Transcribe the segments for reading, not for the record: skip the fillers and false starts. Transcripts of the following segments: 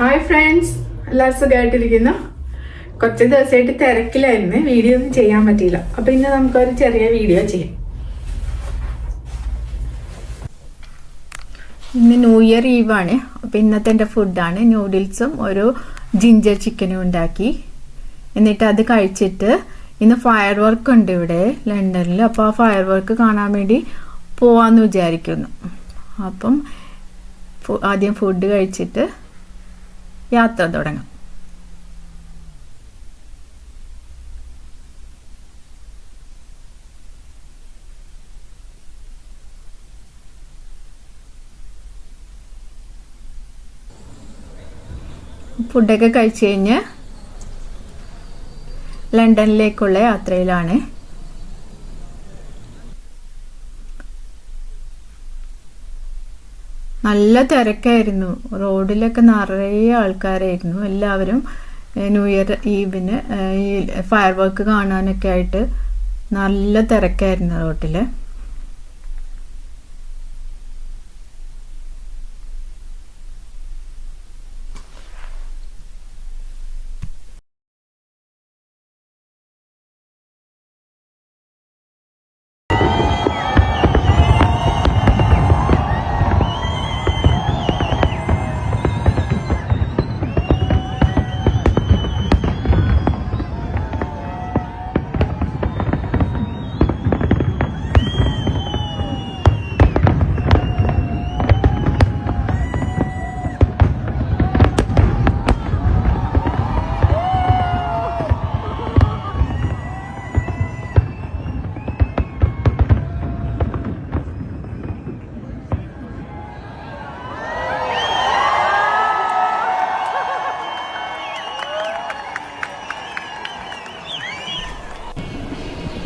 Hi friends, എല്ലാവരും സുഖമായിട്ടിരിക്കുന്നു. കുറച്ച് ദിവസമായിട്ട് തിരക്കിലായിരുന്നു, വീഡിയോ ഒന്നും ചെയ്യാൻ പറ്റിയില്ല. അപ്പോൾ ഇന്ന് നമുക്കൊരു ചെറിയ വീഡിയോ ചെയ്യാം. ഇന്ന് ന്യൂ ഇയർ ഈവാണ്. അപ്പോൾ ഇന്നത്തെ എൻ്റെ ഫുഡാണ് നൂഡിൽസും ഒരു ജിഞ്ചർ ചിക്കനും ഉണ്ടാക്കി. എന്നിട്ട് അത് കഴിച്ചിട്ട് ഇന്ന് ഫയർ വർക്ക് ഉണ്ട് ഇവിടെ ലണ്ടനിൽ. അപ്പോൾ ആ ഫയർ വർക്ക് കാണാൻ വേണ്ടി പോവാമെന്ന് വിചാരിക്കുന്നു. അപ്പം ആദ്യം ഫുഡ് കഴിച്ചിട്ട് യാത്ര തുടങ്ങാം. ഫുഡൊക്കെ കഴിച്ചു കഴിഞ്ഞ് ലണ്ടനിലേക്കുള്ള യാത്രയിലാണ്. നല്ല തിരക്കായിരുന്നു, റോഡിലൊക്കെ നിറയെ ആൾക്കാരായിരുന്നു. എല്ലാവരും ന്യൂ ഇയർ ഈവിന് ഈ ഫയർ വർക്ക് കാണാനൊക്കെ ആയിട്ട് നല്ല തിരക്കായിരുന്നു റോഡിൽ.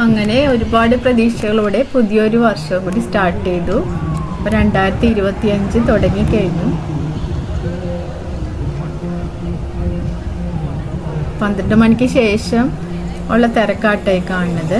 അങ്ങനെ ഒരുപാട് പ്രതീക്ഷകളോടെ പുതിയൊരു വർഷം കൂടി സ്റ്റാർട്ട് ചെയ്തു. 2025 തുടങ്ങിക്കഴിഞ്ഞു. 12 മണിക്ക് ശേഷം ഉള്ള തിരക്കാട്ടായി കാണുന്നത്.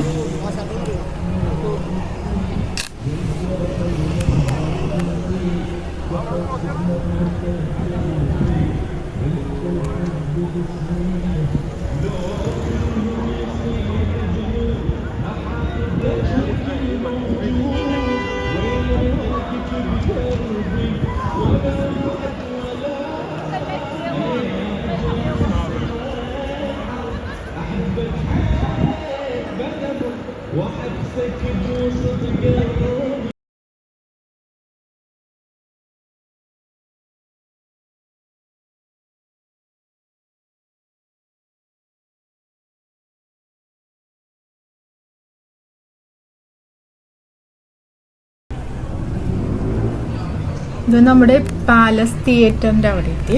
ഇത് നമ്മുടെ പാലസ് തിയേറ്ററിന്റെ അവിടെ എത്തി.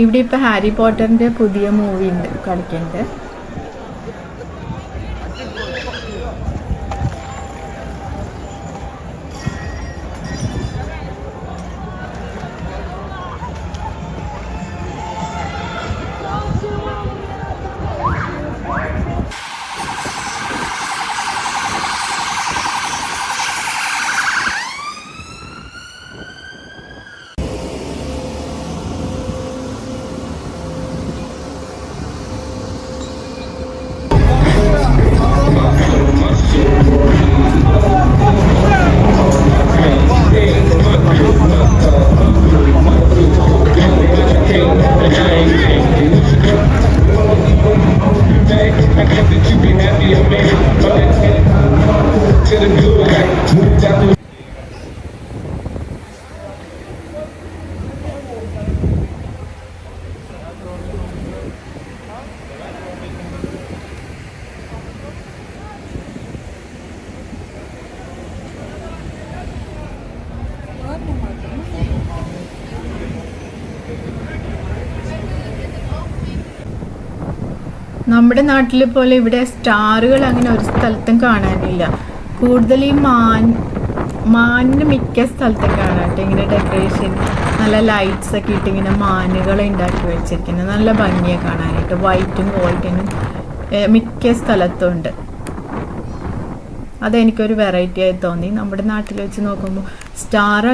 ഇവിടെ ഇപ്പൊ ഹാരി പോട്ടറിന്റെ പുതിയ മൂവി ഉണ്ട് കളിക്കുന്നത്. നമ്മുടെ നാട്ടിലെ പോലെ ഇവിടെ സ്റ്റാറുകൾ അങ്ങനെ ഒരു സ്ഥലത്തും കാണാനില്ല. കൂടുതൽ ഈ മാനിന് മിക്ക സ്ഥലത്തും കാണാട്ടെ ഇങ്ങനെ ഡെക്കറേഷൻ, നല്ല ലൈറ്റ്സ് ഒക്കെ ഇട്ട് ഇങ്ങനെ മാനുകളെ ഉണ്ടാക്കി വെച്ചിരിക്കുന്നത് നല്ല ഭംഗിയാണ് കാണാനായിട്ട്. വൈറ്റും ഗോൾഡനും മിക്ക സ്ഥലത്തും ഉണ്ട്. അതെനിക്കൊരു വെറൈറ്റി ആയി തോന്നി. നമ്മുടെ നാട്ടിൽ വെച്ച് നോക്കുമ്പോൾ സ്റ്റാർ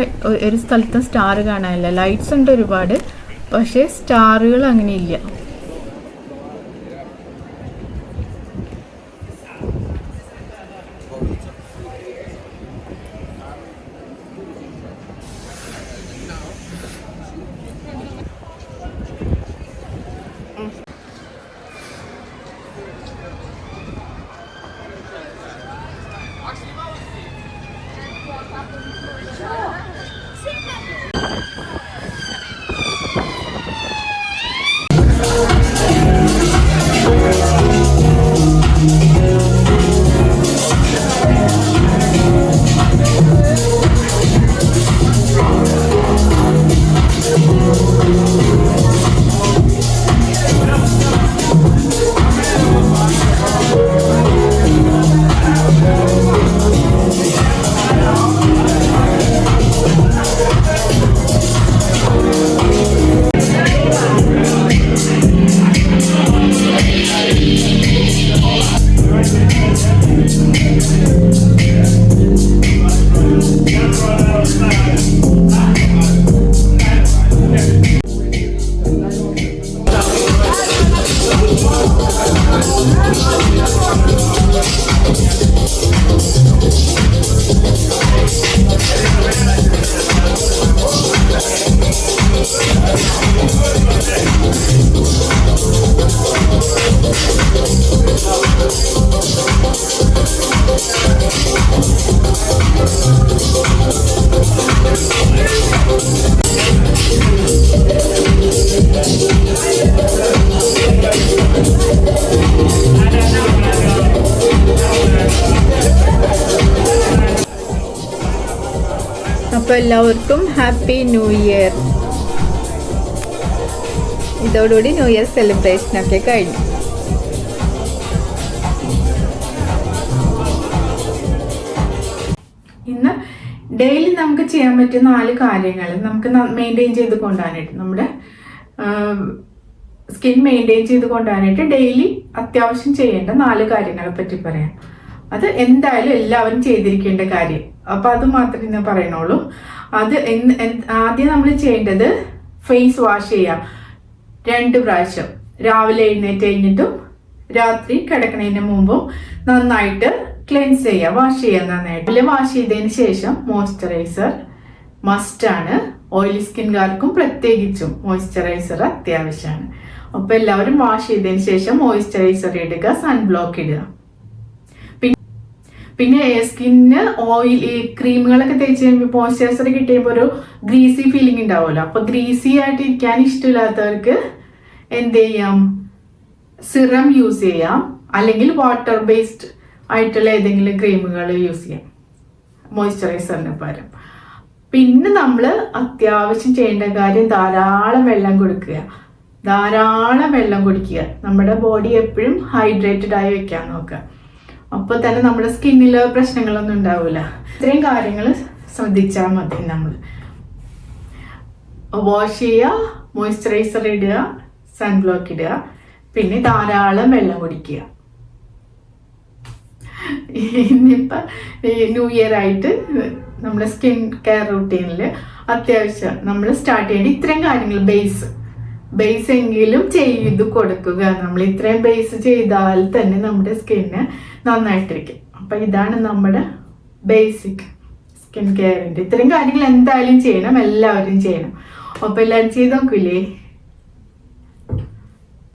ഒരു സ്ഥലത്തും സ്റ്റാർ കാണാനില്ല. ലൈറ്റ്സ് ഉണ്ട് ഒരുപാട്, പക്ഷേ സ്റ്റാറുകൾ അങ്ങനെ ഇല്ല. അപ്പോൾ എല്ലാവർക്കും ഹാപ്പി ന്യൂ ഇയർ. ഇതോടുകൂടി ന്യൂ ഇയർ സെലിബ്രേഷനൊക്കെ കഴിഞ്ഞു. ഇന്ന് ഡെയിലി നമുക്ക് ചെയ്യാൻ പറ്റിയ 4 കാര്യങ്ങൾ നമുക്ക് മെയിൻറ്റെയിൻ ചെയ്ത് കൊണ്ടുപോകാനായിട്ട്, നമ്മുടെ സ്കിൻ മെയിൻറ്റെയിൻ ചെയ്ത് കൊണ്ടുപോകാനായിട്ട് ഡെയിലി അത്യാവശ്യം ചെയ്യേണ്ട 4 കാര്യങ്ങളെ പറ്റി പറയാം. അത് എന്തായാലും എല്ലാവരും ചെയ്തിരിക്കേണ്ട കാര്യം. അപ്പൊ അത് മാത്രമേ ഞാൻ പറയണുള്ളൂ. അത് ആദ്യം നമ്മൾ ചെയ്യേണ്ടത് ഫേസ് വാഷ് ചെയ്യാം 2 പ്രാവശ്യം. രാവിലെ എഴുന്നേറ്റ് കഴിഞ്ഞിട്ടും രാത്രി കിടക്കുന്നതിന് മുമ്പും നന്നായിട്ട് ക്ലെൻസ് ചെയ്യുക, വാഷ് ചെയ്യുക നന്നായിട്ട്. വാഷ് ചെയ്തതിന് ശേഷം മോയ്സ്ചറൈസർ മസ്റ്റാണ്. ഓയിലി സ്കിൻകാർക്കും പ്രത്യേകിച്ചും മോയ്സ്ചറൈസർ അത്യാവശ്യമാണ്. അപ്പൊ എല്ലാവരും വാഷ് ചെയ്തതിന് ശേഷം മോയ്സ്ചറൈസർ ഇടുക, സൺബ്ലോക്ക് ഇടുക. പിന്നെ സ്കിന്നിന് ഓയിൽ ക്രീമുകളൊക്കെ തേച്ച് കഴിയുമ്പോൾ മോയ്സ്ചറൈസർ കിട്ടിയപ്പോൾ ഒരു ഗ്രീസി ഫീലിംഗ് ഉണ്ടാവുമല്ലോ. അപ്പൊ ഗ്രീസി ആയിട്ട് ഇരിക്കാൻ ഇഷ്ടമില്ലാത്തവർക്ക് എന്ത് ചെയ്യാം, സിറം യൂസ് ചെയ്യാം, അല്ലെങ്കിൽ വാട്ടർ ബേസ്ഡ് ആയിട്ടുള്ള ഏതെങ്കിലും ക്രീമുകൾ യൂസ് ചെയ്യാം മോയ്സ്ചറൈസറിന് പകരം. പിന്നെ നമ്മൾ അത്യാവശ്യം ചെയ്യേണ്ട കാര്യം ധാരാളം വെള്ളം കൊടുക്കുക, ധാരാളം വെള്ളം കുടിക്കുക. നമ്മുടെ ബോഡി എപ്പോഴും ഹൈഡ്രേറ്റഡ് ആയി വെക്കാൻ നോക്കുക. അപ്പോൾ തന്നെ നമ്മുടെ സ്കിന്നിൽ പ്രശ്നങ്ങളൊന്നും ഉണ്ടാവില്ല. ഇത്രയും കാര്യങ്ങൾ ശ്രദ്ധിച്ചാൽ മതി. നമ്മൾ വാഷ് ചെയ്യുക, മോയ്സ്ചറൈസർ ഇടുക, സൺബ്ലോക്ക് ഇടുക, പിന്നെ ധാരാളം വെള്ളം കുടിക്കുക. ഇന്നിപ്പോൾ ന്യൂ ഇയർ ആയിട്ട് നമ്മുടെ സ്കിൻ കെയർ റൂട്ടീനിൽ അത്യാവശ്യം നമ്മൾ സ്റ്റാർട്ട് ചെയ്യേണ്ട ഇത്രയും കാര്യങ്ങൾ, ബേസ് എങ്കിലും ചെയ്ത് കൊടുക്കുക. നമ്മൾ ഇത്രയും ബേസ് ചെയ്താൽ തന്നെ നമ്മുടെ സ്കിന്ന് നന്നായിട്ടിരിക്കും. അപ്പം ഇതാണ് നമ്മുടെ ബേസിക് സ്കിൻ കെയറിൻ്റെ. ഇത്രയും കാര്യങ്ങൾ എന്തായാലും ചെയ്യണം, എല്ലാവരും ചെയ്യണം. അപ്പം എല്ലാവരും ചെയ്ത് നോക്കില്ലേ?